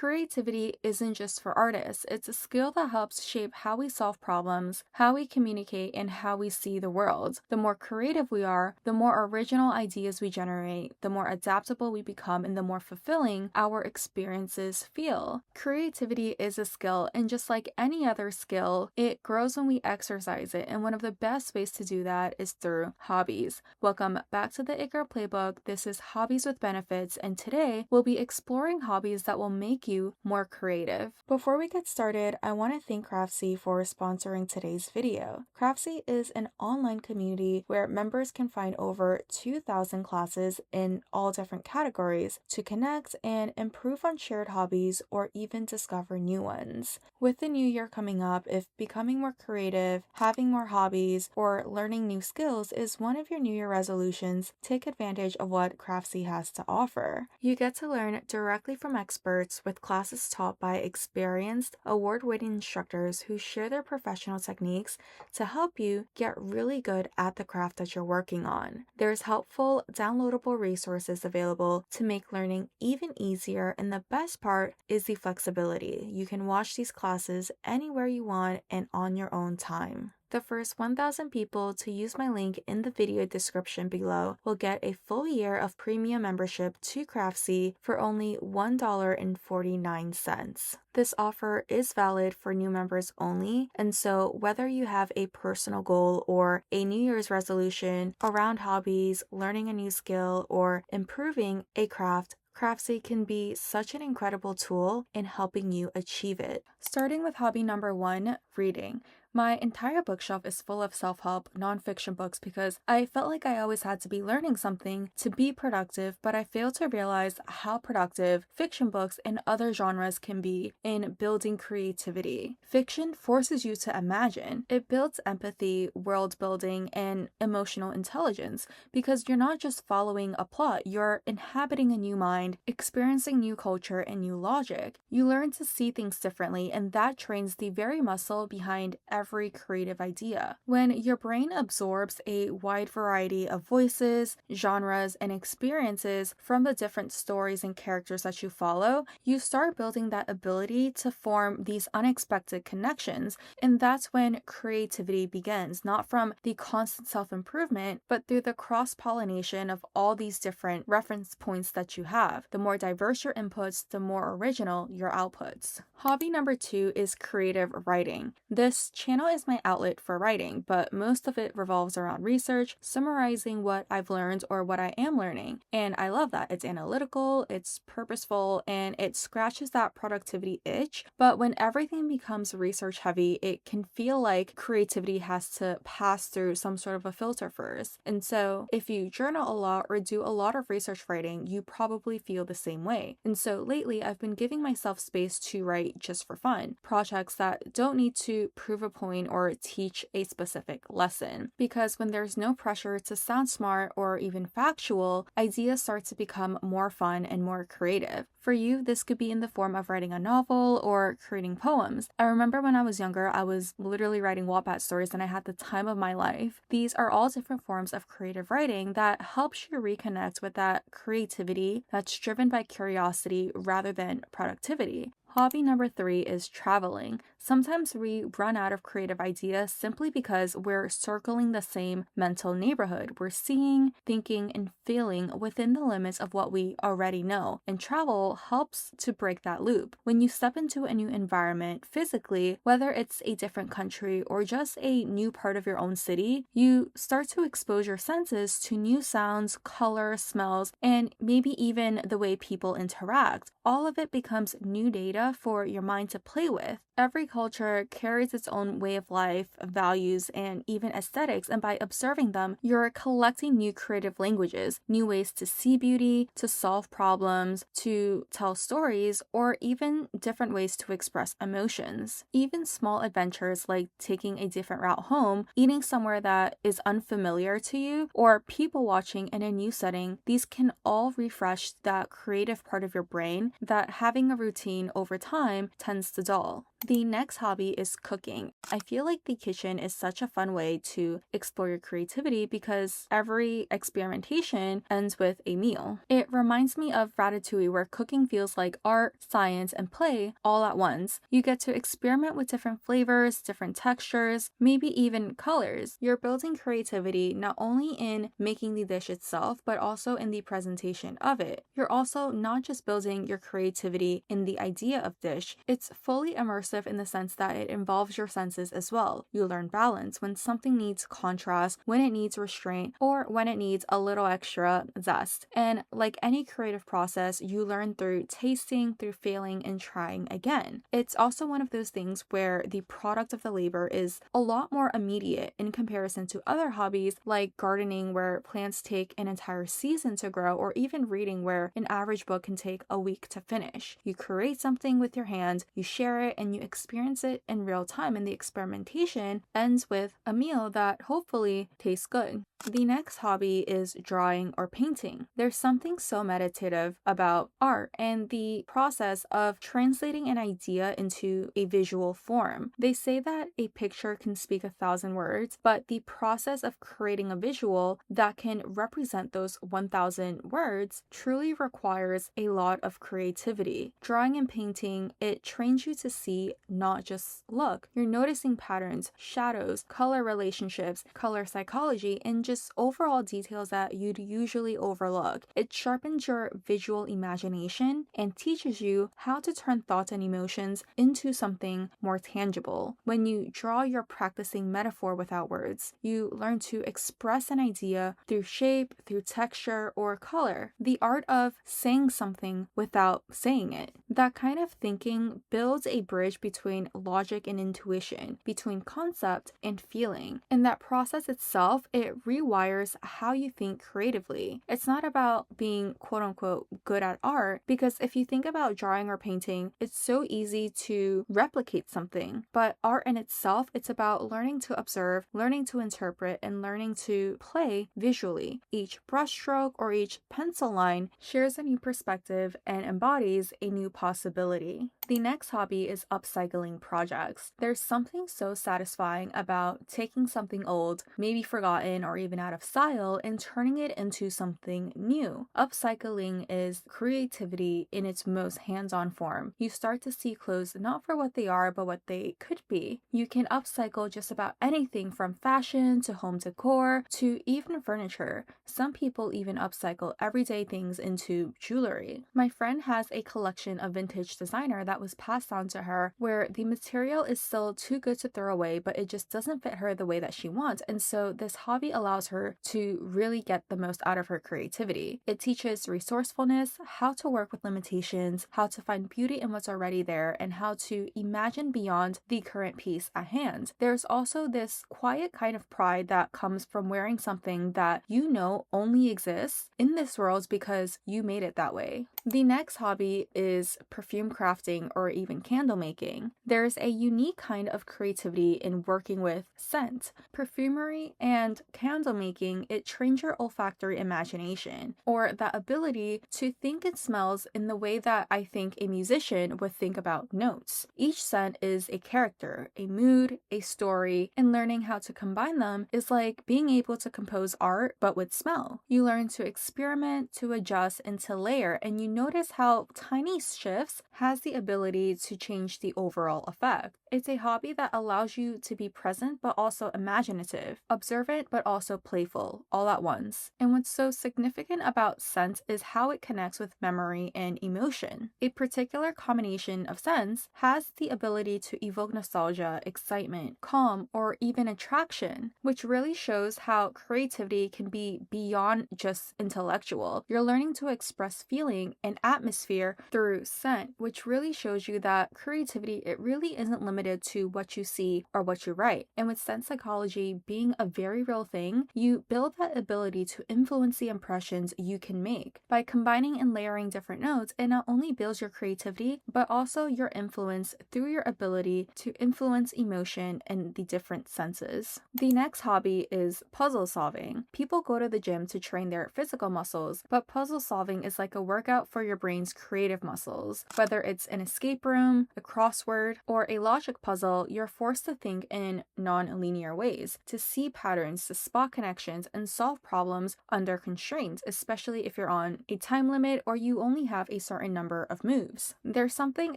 Creativity isn't just for artists, it's a skill that helps shape how we solve problems, how we communicate, and how we see the world. The more creative we are, the more original ideas we generate, the more adaptable we become, and the more fulfilling our experiences feel. Creativity is a skill, and just like any other skill, it grows when we exercise it, and one of the best ways to do that is through hobbies. Welcome back to the It Girl Playbook. This is Hobbies with Benefits, and today we'll be exploring hobbies that will make you more creative. Before we get started, I want to thank Craftsy for sponsoring today's video. Craftsy is an online community where members can find over 2,000 classes in all different categories to connect and improve on shared hobbies or even discover new ones. With the new year coming up, if becoming more creative, having more hobbies, or learning new skills is one of your New Year resolutions, take advantage of what Craftsy has to offer. You get to learn directly from experts with classes taught by experienced, award-winning instructors who share their professional techniques to help you get really good at the craft that you're working on. There's helpful, downloadable resources available to make learning even easier, and the best part is the flexibility. You can watch these classes anywhere you want and on your own time. The first 1,000 people to use my link in the video description below will get a full year of premium membership to Craftsy for only $1.49. This offer is valid for new members only, and so whether you have a personal goal or a New Year's resolution around hobbies, learning a new skill, or improving a craft, Craftsy can be such an incredible tool in helping you achieve it. Starting with hobby number 1, reading. My entire bookshelf is full of self-help, nonfiction books because I felt like I always had to be learning something to be productive, but I failed to realize how productive fiction books and other genres can be in building creativity. Fiction forces you to imagine. It builds empathy, world building, and emotional intelligence because you're not just following a plot, you're inhabiting a new mind, experiencing new culture and new logic. You learn to see things differently, and that trains the very muscle behind every creative idea. When your brain absorbs a wide variety of voices, genres, and experiences from the different stories and characters that you follow, you start building that ability to form these unexpected connections, and that's when creativity begins, not from the constant self-improvement, but through the cross-pollination of all these different reference points that you have. The more diverse your inputs, the more original your outputs. Hobby number 2 is creative writing. This channel is my outlet for writing, but most of it revolves around research, summarizing what I've learned or what I am learning. And I love that. It's analytical, it's purposeful, and it scratches that productivity itch. But when everything becomes research heavy, it can feel like creativity has to pass through some sort of a filter first. And so if you journal a lot or do a lot of research writing, you probably feel the same way. And so lately, I've been giving myself space to write just for fun, projects that don't need to prove a point or teach a specific lesson. Because when there's no pressure to sound smart or even factual, ideas start to become more fun and more creative. For you, this could be in the form of writing a novel or creating poems. I remember when I was younger, I was literally writing Wattpad stories and I had the time of my life. These are all different forms of creative writing that helps you reconnect with that creativity that's driven by curiosity rather than productivity. Hobby number 3 is traveling. Sometimes we run out of creative ideas simply because we're circling the same mental neighborhood. We're seeing, thinking, and feeling within the limits of what we already know. And travel helps to break that loop. When you step into a new environment physically, whether it's a different country or just a new part of your own city, you start to expose your senses to new sounds, colors, smells, and maybe even the way people interact. All of it becomes new data for your mind to play with. Every culture carries its own way of life, values, and even aesthetics, and by observing them, you're collecting new creative languages, new ways to see beauty, to solve problems, to tell stories, or even different ways to express emotions. Even small adventures like taking a different route home, eating somewhere that is unfamiliar to you, or people watching in a new setting, these can all refresh that creative part of your brain that having a routine over time tends to dull. The next hobby is cooking. I feel like the kitchen is such a fun way to explore your creativity because every experimentation ends with a meal. It reminds me of Ratatouille, where cooking feels like art, science, and play all at once. You get to experiment with different flavors, different textures, maybe even colors. You're building creativity not only in making the dish itself, but also in the presentation of it. You're also not just building your creativity in the idea of dish, it's fully immersive in the sense that it involves your senses as well. You learn balance when something needs contrast, when it needs restraint, or when it needs a little extra zest. And like any creative process, you learn through tasting, through failing, and trying again. It's also one of those things where the product of the labor is a lot more immediate in comparison to other hobbies like gardening, where plants take an entire season to grow, or even reading, where an average book can take a week to finish. You create something with your hands, you share it, and you experience it in real time, and the experimentation ends with a meal that hopefully tastes good. The next hobby is drawing or painting. There's something so meditative about art and the process of translating an idea into a visual form. They say that a picture can speak 1,000 words, but the process of creating a visual that can represent those 1,000 words truly requires a lot of creativity. Drawing and painting, it trains you to see, not just look. You're noticing patterns, shadows, color relationships, color psychology, and just overall details that you'd usually overlook. It sharpens your visual imagination and teaches you how to turn thoughts and emotions into something more tangible. When you draw, you're practicing metaphor without words. You learn to express an idea through shape, through texture, or color. The art of saying something without saying it. That kind of thinking builds a bridge between logic and intuition, between concept and feeling. In that process itself, it rewires how you think creatively. It's not about being quote unquote good at art, because if you think about drawing or painting, it's so easy to replicate something. But art in itself, it's about learning to observe, learning to interpret, and learning to play visually. Each brushstroke or each pencil line shares a new perspective and embodies a new possibility. The next hobby is upcycling projects. There's something so satisfying about taking something old, maybe forgotten or even out of style, and turning it into something new. Upcycling is creativity in its most hands-on form. You start to see clothes not for what they are, but what they could be. You can upcycle just about anything from fashion to home decor to even furniture. Some people even upcycle everyday things into jewelry. My friend has a collection of vintage designer that was passed on to her, where the material is still too good to throw away, but it just doesn't fit her the way that she wants. And so this hobby allows her to really get the most out of her creativity. It teaches resourcefulness, how to work with limitations, how to find beauty in what's already there, and how to imagine beyond the current piece at hand. There's also this quiet kind of pride that comes from wearing something that you know only exists in this world because you made it that way. The next hobby is perfume crafting or even candle making. There's a unique kind of creativity in working with scent. Perfumery and candle making, it trains your olfactory imagination, or that ability to think in smells in the way that I think a musician would think about notes. Each scent is a character, a mood, a story, and learning how to combine them is like being able to compose art but with smell. You learn to experiment, to adjust, and to layer, and you notice how tiny shifts has the ability to change the overall effect. It's a hobby that allows you to be present but also imaginative, observant but also playful, all at once. And what's so significant about scent is how it connects with memory and emotion. A particular combination of scents has the ability to evoke nostalgia, excitement, calm, or even attraction, which really shows how creativity can be beyond just intellectual. You're learning to express feeling and atmosphere through scent, which really shows you that creativity, it really isn't limited to what you see or what you write. And with scent psychology being a very real thing, you build that ability to influence the impressions you can make. By combining and layering different notes, it not only builds your creativity, but also your influence through your ability to influence emotion and the different senses. The next hobby is puzzle solving. People go to the gym to train their physical muscles, but puzzle solving is like a workout for your brain's creative muscles. Whether it's an escape room, a crossword, or a logic puzzle, you're forced to think in non-linear ways, to see patterns, to spot connections, and solve problems under constraints, especially if you're on a time limit or you only have a certain number of moves. There's something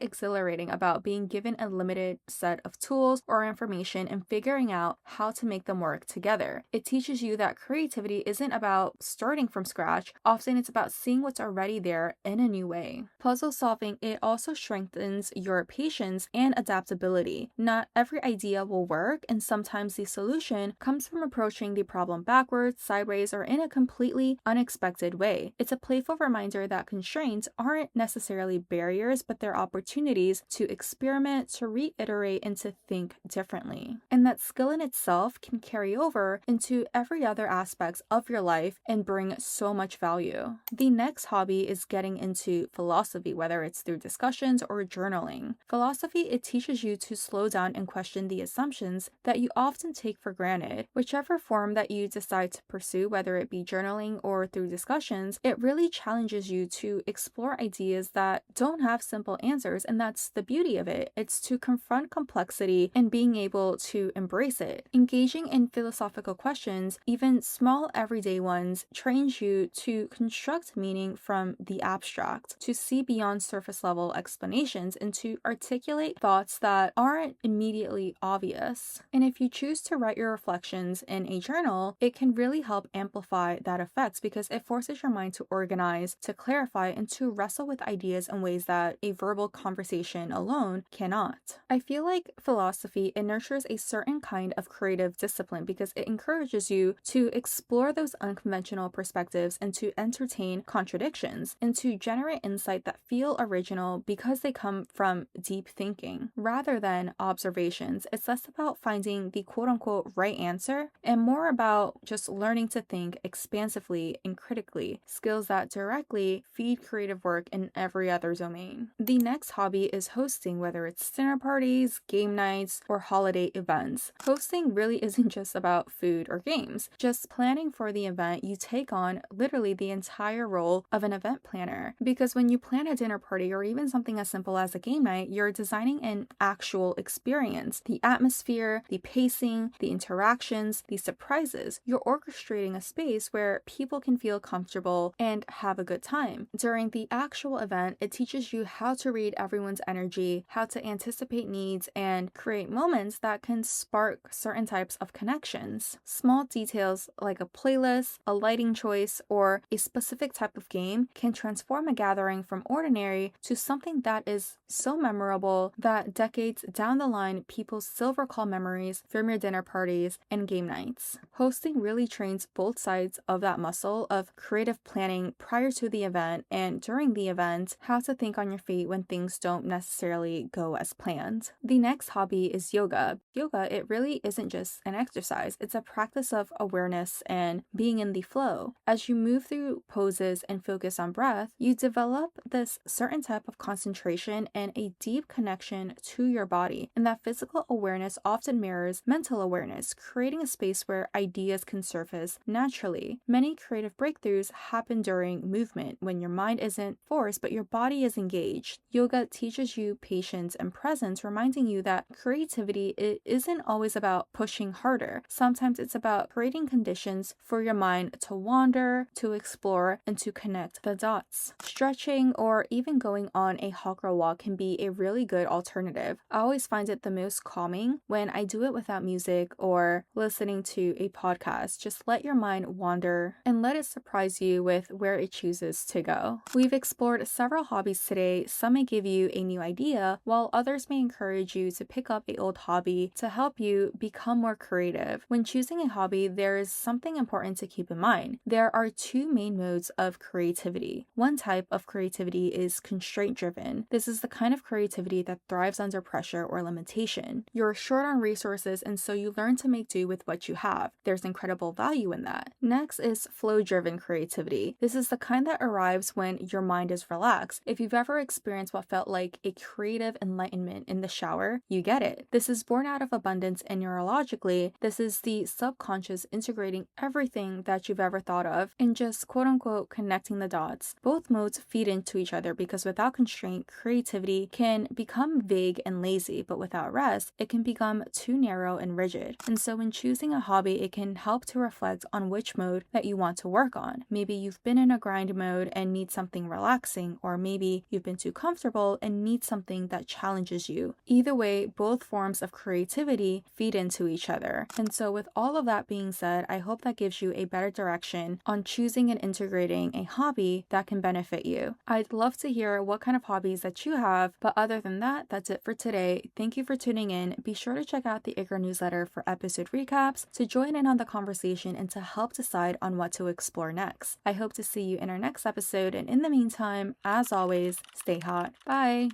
exhilarating about being given a limited set of tools or information and figuring out how to make them work together. It teaches you that creativity isn't about starting from scratch. Often it's about seeing what's already there in a new way. Puzzle solving, it also strengthens your patience and adaptability. Not every idea will work, and sometimes the solution comes from approaching the problem backwards, sideways, or in a completely unexpected way. It's a playful reminder that constraints aren't necessarily barriers, but they're opportunities to experiment, to reiterate, and to think differently. And that skill in itself can carry over into every other aspect of your life and bring so much value. The next hobby is getting into philosophy, whether it's through discussions or journaling. Philosophy, it teaches you to slow down and question the assumptions that you often take for granted. Whichever form that you decide to pursue, whether it be journaling or through discussions, it really challenges you to explore ideas that don't have simple answers, and that's the beauty of it. It's to confront complexity and being able to embrace it. Engaging in philosophical questions, even small everyday ones, trains you to construct meaning from the abstract, to see beyond surface level explanations, and to articulate thoughts that aren't immediately obvious. And if you choose to write your reflections in a journal, it can really help amplify that effect because it forces your mind to organize, to clarify, and to wrestle with ideas in ways that a verbal conversation alone cannot. I feel like philosophy, it nurtures a certain kind of creative discipline because it encourages you to explore those unconventional perspectives and to entertain contradictions and to generate insight that feel original because they come from deep thinking rather than observations. It's less about finding the quote-unquote right answer and more about just learning to think expansively and critically, skills that directly feed creative work in every other domain. The next hobby is hosting, whether it's dinner parties, game nights, or holiday events. Hosting really isn't just about food or games. Just planning for the event, you take on literally the entire role of an event planner. Because when you plan a dinner party or even something as simple as a game night, you're designing an actual experience. The atmosphere, the pacing, the interactions, the surprises. You're orchestrating a space where people can feel comfortable and have a good time. During the actual event, it teaches you how to read everyone's energy, how to anticipate needs, and create moments that can spark certain types of connections. Small details like a playlist, a lighting choice, or a specific type of game can transform a gathering from ordinary to something that is so memorable that decades down the line, people still recall memories from your dinner parties and game nights. Hosting really trains both sides of that muscle of creative planning prior to the event and during the event, how to think on your feet when things don't necessarily go as planned. The next hobby is yoga. Yoga, it really isn't just an exercise. It's a practice of awareness and being in the flow. As you move through poses and focus on breath, you develop this certain type of concentration and a deep connection to your body. And that physical awareness often mirrors mental awareness, creating a space where ideas can surface naturally. Many creative breakthroughs happen during movement when your mind isn't forced but your body is engaged. Yoga teaches you patience and presence, reminding you that creativity, it isn't always about pushing harder. Sometimes it's about creating conditions for your mind to wander, to explore, and to connect the dots. Stretching or even going on a hawk or walk can be a really good alternative. I always find it the most calming when I do it without music or listening to a podcast. Just let your mind wander and let it surprise you with where it chooses to go. We've explored several hobbies today. Some may give you a new idea, while others may encourage you to pick up an old hobby to help you become more creative. When choosing a hobby, there is something important to keep in mind. There are two main modes of creativity. One type of creativity is constraint-driven. This is the kind of creativity that thrives under pressure or limitation. You're short on resources, and so you learn to make do with what you have. There's incredible value in that. Next is flow-driven creativity. This is the kind that arrives when your mind is relaxed. If you've ever experienced what felt like a creative enlightenment in the shower, you get it. This is born out of abundance, and neurologically, this is the subconscious integrating everything that you've ever thought of and just quote-unquote connecting the dots. Both both modes feed into each other, because without constraint, creativity can become vague and lazy, but without rest, it can become too narrow and rigid. And so when choosing a hobby, it can help to reflect on which mode that you want to work on. Maybe you've been in a grind mode and need something relaxing, or maybe you've been too comfortable and need something that challenges you. Either way, both forms of creativity feed into each other. And so with all of that being said, I hope that gives you a better direction on choosing and integrating a hobby that can benefit you. I'd love to hear what kind of hobbies that you have, but other than that, that's it for today. Thank you for tuning in. Be sure to check out the It Girl newsletter for episode recaps, to join in on the conversation and to help decide on what to explore next. I hope to see you in our next episode, and in the meantime, as always, stay hot. Bye!